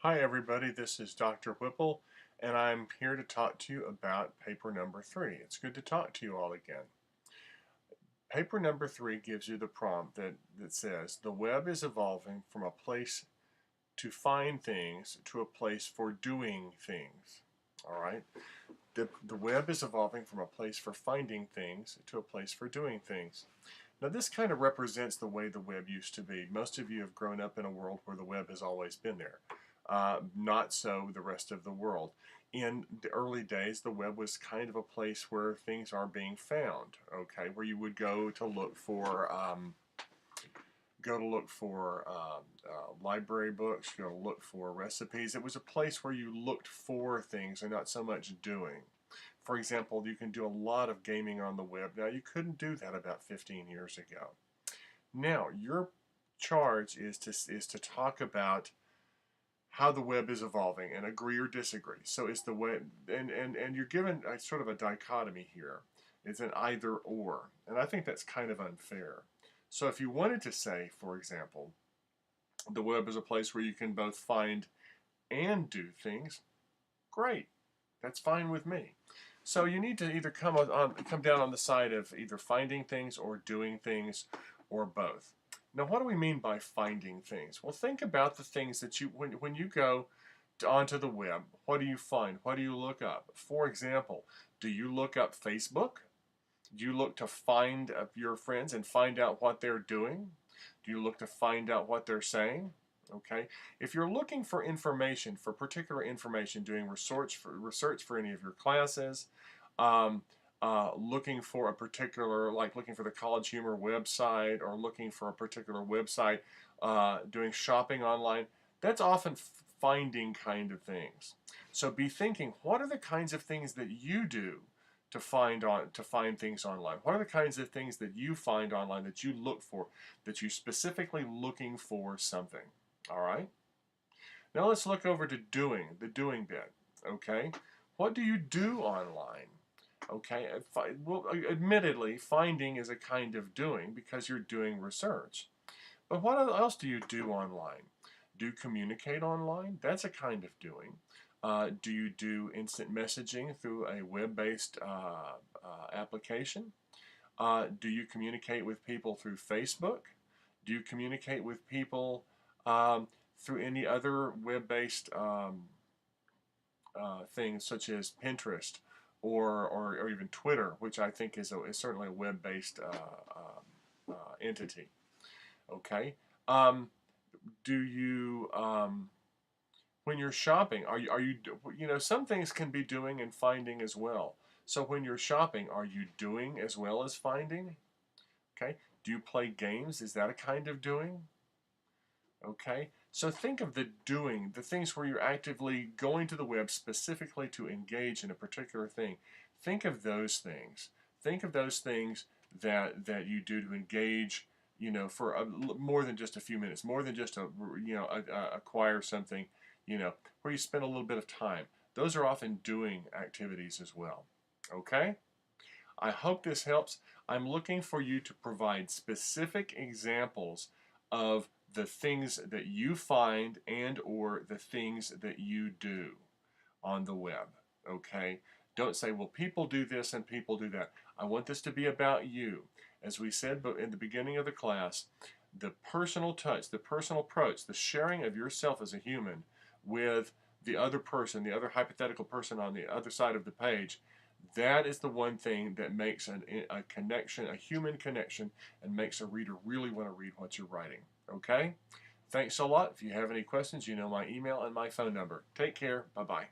Hi everybody, this is Dr. Whipple, and I'm here to talk to you about paper number 3. It's good to talk to you all again. Paper number 3 gives you the prompt that says, the web is evolving from a place to find things to a place for doing things. Alright? The web is evolving from a place for finding things to a place for doing things. Now this kind of represents the way the web used to be. Most of you have grown up in a world where the web has always been there. Not so the rest of the world. In the early days, the web was kind of a place where things are being found, okay, where you would go to look for library books, go to look for recipes. It was a place where you looked for things and not so much doing. For example, you can do a lot of gaming on the web. Now, you couldn't do that about 15 years ago. Now, your charge is to talk about how the web is evolving and agree or disagree. So it's the web, and you're given a sort of a dichotomy here. It's an either or, and I think that's kind of unfair. So if you wanted to say, for example, the web is a place where you can both find and do things, great. That's fine with me. So you need to either come down on the side of either finding things or doing things or both. Now, what do we mean by finding things? Well, think about the things that when you go onto the web, what do you find? What do you look up? For example, do you look up Facebook? Do you look to find your friends and find out what they're doing? Do you look to find out what they're saying? Okay. If you're looking for information, for particular information, doing research for any of your classes, um, looking for a particular, like looking for the College Humor website or looking for a particular website, doing shopping online, that's often finding kind of things. So be thinking, what are the kinds of things that you do to find things online? What are the kinds of things that you find online that you look for, that you specifically looking for something? All right. Now let's look over to the doing bit. Okay. What do you do online? Okay. Well, admittedly, finding is a kind of doing because you're doing research. But what else do you do online? Do you communicate online? That's a kind of doing. Do you do instant messaging through a web-based application? Do you communicate with people through Facebook? Do you communicate with people through any other web-based things such as Pinterest or even Twitter, which I think is certainly a web-based entity? Okay. Do you when you're shopping, are you some things can be doing and finding as well. So when you're shopping, are you doing as well as finding? Okay. Do you play games? Is that a kind of doing? Okay. So think of the doing, the things where you're actively going to the web specifically to engage in a particular thing. Think of those things. Think of those things that you do to engage, for more than just a few minutes, more than just acquire something, where you spend a little bit of time. Those are often doing activities as well. Okay? I hope this helps. I'm looking for you to provide specific examples of the things that you find and or the things that you do on the web. Okay? Don't say, well, people do this and people do that. I want this to be about you. As we said in the beginning of the class, the personal touch, the personal approach, the sharing of yourself as a human with the other person, the other hypothetical person on the other side of the page, that is the one thing that makes a connection, a human connection, and makes a reader really want to read what you're writing. Okay? Thanks a lot. If you have any questions, you know my email and my phone number. Take care. Bye-bye.